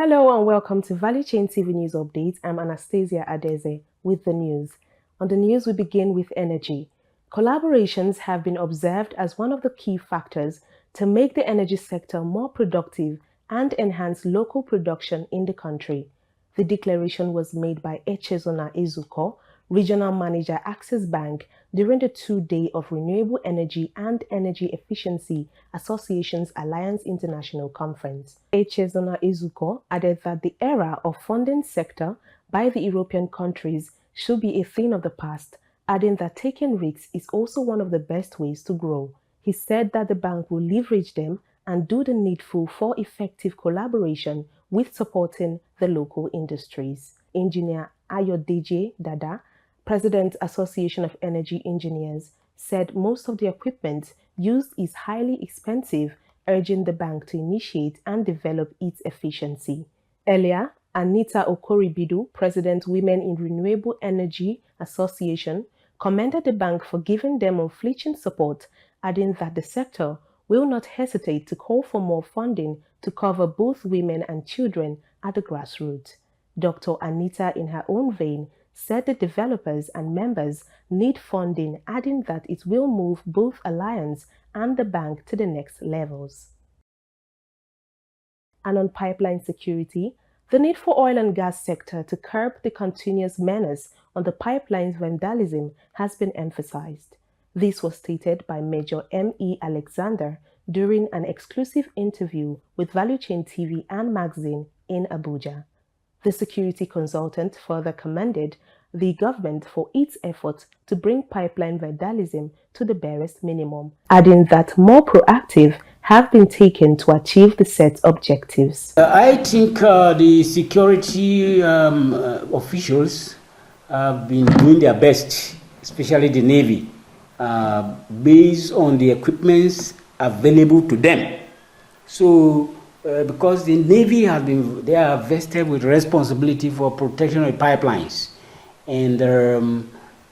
Hello and welcome to Value Chain TV News Update. I'm Anastasia Adeze with the news. On the news, we begin with energy. Collaborations have been observed as one of the key factors to make the energy sector more productive and enhance local production in the country. The declaration was made by Echezona Ezuko, Regional Manager, Access Bank, during the two-day of Renewable Energy and Energy Efficiency Association's Alliance International Conference. Echezona Ezuko added that the era of funding sector by the European countries should be a thing of the past, adding that taking risks is also one of the best ways to grow. He said that the bank will leverage them and do the needful for effective collaboration with supporting the local industries. Engineer Ayodeji Dada, President Association of Energy Engineers, said most of the equipment used is highly expensive, urging the bank to initiate and develop its efficiency. Earlier, Anita Okoribidu, President Women in Renewable Energy Association, commended the bank for giving them unflinching support, adding that the sector will not hesitate to call for more funding to cover both women and children at the grassroots. Dr. Anita, in her own vein, said the developers and members need funding, adding that it will move both Alliance and the bank to the next levels. And on pipeline security, the need for oil and gas sector to curb the continuous menace on the pipeline's vandalism has been emphasized. This was stated by Major M.E. Alexander during an exclusive interview with Value Chain TV and magazine in Abuja. The security consultant further commended the government for its efforts to bring pipeline vandalism to the barest minimum, adding that more proactive have been taken to achieve the set objectives. I think the security officials have been doing their best, especially the Navy, based on the equipments available to them. So, because the Navy they are vested with responsibility for protection of pipelines, and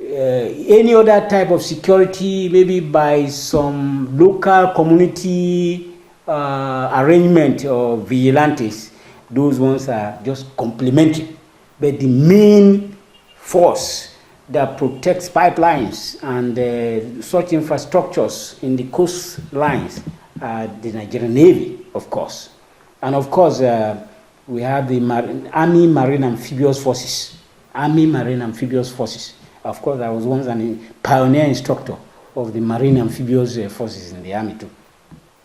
any other type of security, maybe by some local community arrangement or vigilantes, those ones are just complementary. But the main force that protects pipelines and such infrastructures in the coastlines are the Nigerian Navy, of course. And of course, we have the Army Marine Amphibious Forces. Army Marine Amphibious Forces. Of course, I was once a pioneer instructor of the Marine Amphibious Forces in the Army too.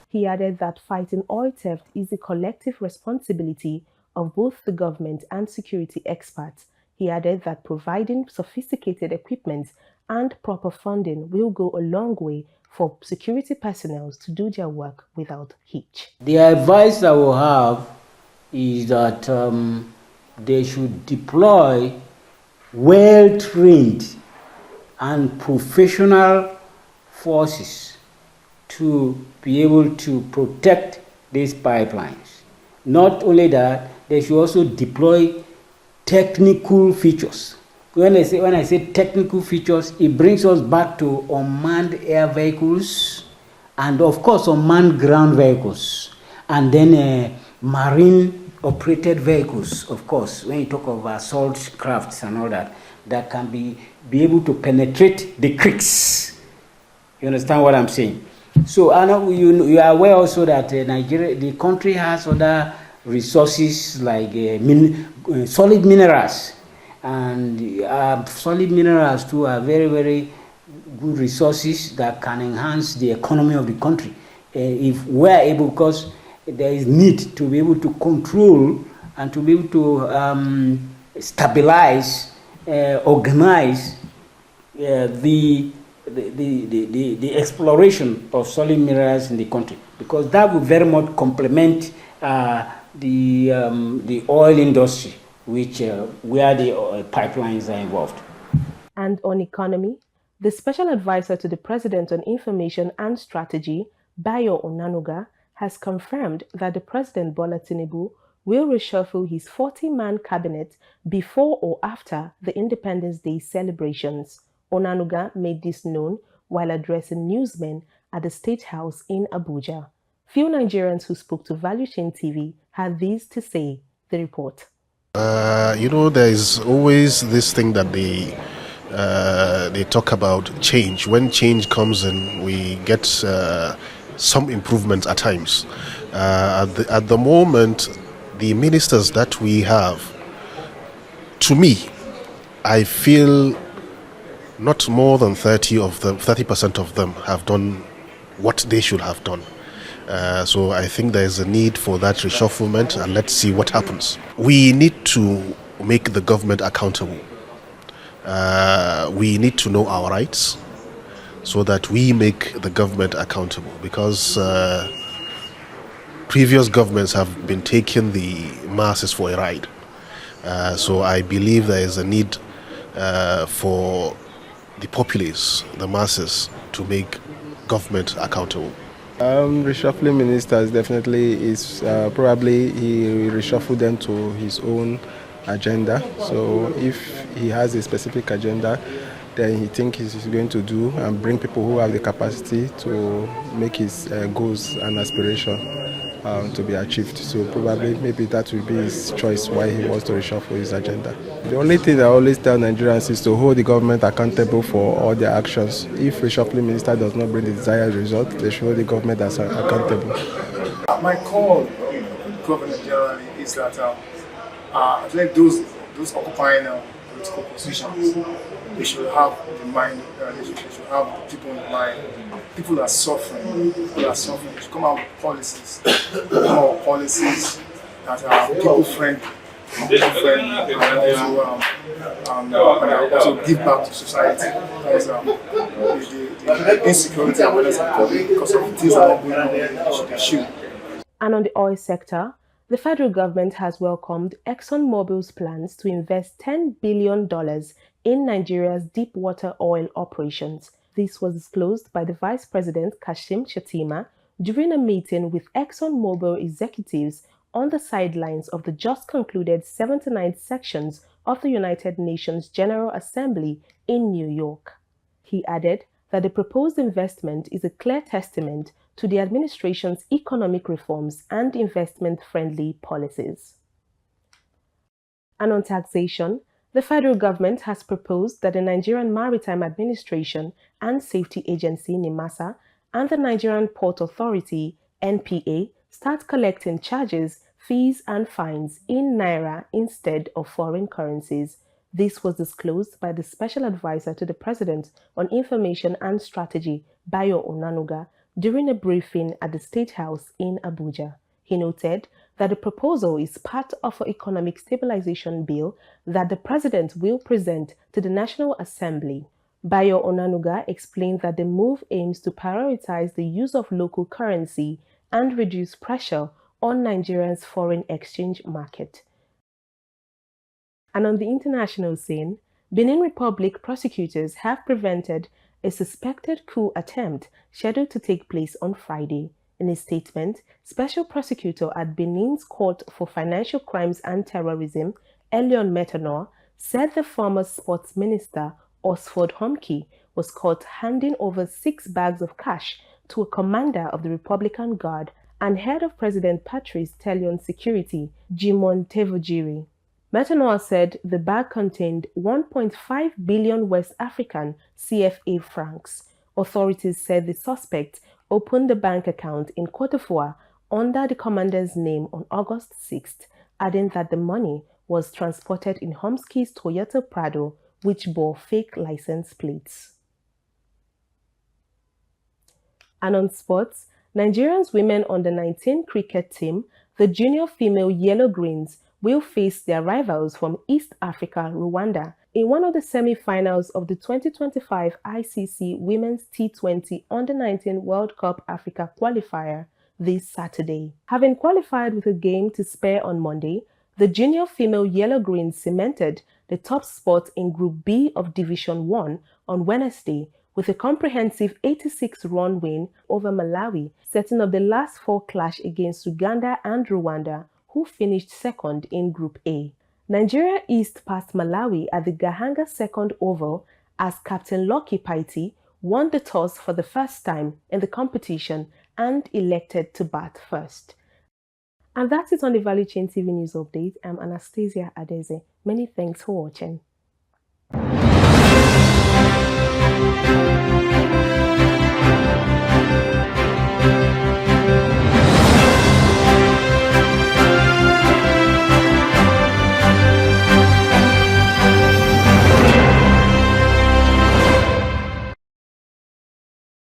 He added that fighting oil theft is a collective responsibility of both the government and security experts. He added that providing sophisticated equipment and proper funding will go a long way for security personnel to do their work without hitch. The advice I will have is that they should deploy well-trained and professional forces to be able to protect these pipelines. Not only that, they should also deploy technical features. When I say technical features, it brings us back to unmanned air vehicles and of course unmanned ground vehicles, and then marine operated vehicles, of course, when you talk of assault crafts and all that, that can be able to penetrate the creeks. You understand what I'm saying? So I know you are aware also that Nigeria, the country, has other resources like solid minerals, and solid minerals too are very, very good resources that can enhance the economy of the country. If we are able, because there is need to be able to control and to be able to stabilize, organize the exploration of solid minerals in the country, because that will very much complement the oil industry, which where the pipelines are involved. And on economy, the special advisor to the President on Information and Strategy, Bayo Onanuga, has confirmed that the President Bola Tinubu will reshuffle his 40-man cabinet before or after the Independence Day celebrations. Onanuga made this known while addressing newsmen at the State House in Abuja. Few Nigerians who spoke to Value Chain TV had this to say. The report. There is always this thing that they talk about change. When change comes in, we get some improvements at times. At the moment, the ministers that we have, to me, I feel not more than 30% of them have done what they should have done. So I think there is a need for that reshufflement, and let's see what happens. We need to make the government accountable. We need to know our rights so that we make the government accountable, because previous governments have been taking the masses for a ride. So I believe there is a need for the populace, the masses, to make government accountable. Reshuffling ministers definitely is probably he reshuffled them to his own agenda. So if he has a specific agenda, then he thinks he's going to do and bring people who have the capacity to make his goals and aspiration to be achieved. So probably maybe that will be his choice why he wants to reshuffle his agenda. The only thing I always tell Nigerians is to hold the government accountable for all their actions. If reshuffling minister does not bring the desired result, they should hold the government as accountable. My call to the government generally is that let those occupying political positions, they should have the mind, they should have people in mind. People are suffering. They should come out with policies, that are people-friendly, and also give back to society. Because the insecurity and violence are coming because of things that are going on in the issue. And on the oil sector, the federal government has welcomed ExxonMobil's plans to invest $10 billion in Nigeria's deep-water oil operations. This was disclosed by the Vice President Kashim Shettima during a meeting with ExxonMobil executives on the sidelines of the just concluded 79th sections of the United Nations General Assembly in New York. He added that the proposed investment is a clear testament to the administration's economic reforms and investment-friendly policies. And on taxation, the federal government has proposed that the Nigerian Maritime Administration and Safety Agency (NIMASA) and the Nigerian Port Authority (NPA) start collecting charges, fees and fines in naira instead of foreign currencies. This was disclosed by the Special Advisor to the President on Information and Strategy, Bayo Onanuga, during a briefing at the State House in Abuja. He noted that the proposal is part of an economic stabilization bill that the President will present to the National Assembly. Bayo Onanuga explained that the move aims to prioritize the use of local currency and reduce pressure on Nigeria's foreign exchange market. And on the international scene, Benin Republic prosecutors have prevented a suspected coup attempt scheduled to take place on Friday. In a statement, Special Prosecutor at Benin's Court for Financial Crimes and Terrorism, Elion Metanor, said the former sports minister, Osford Homke, was caught handing over 6 bags of cash to a commander of the Republican Guard and head of President Patrice Talon's security, Jimon Tevojiri. Metanor said the bag contained 1.5 billion West African CFA francs. Authorities said the suspect opened the bank account in Côte d'Ivoire under the commander's name on August 6th, adding that the money was transported in Homsky's Toyota Prado, which bore fake license plates. And on sports, Nigeria's women under-19 cricket team, the junior female Yellow Greens, will face their rivals from East Africa, Rwanda, in one of the semi-finals of the 2025 ICC Women's T20 Under-19 World Cup Africa qualifier this Saturday. Having qualified with a game to spare on Monday, the junior female Yellow Greens cemented the top spot in Group B of Division 1 on Wednesday with a comprehensive 86-run win over Malawi, setting up the last 4 clash against Uganda and Rwanda, who finished second in Group A. Nigeria eased past Malawi at the Gahanga second oval as Captain Lucky Paiti won the toss for the first time in the competition and elected to bat first. And that's it on the Value Chain TV News Update. I'm Anastasia Adeze. Many thanks for watching.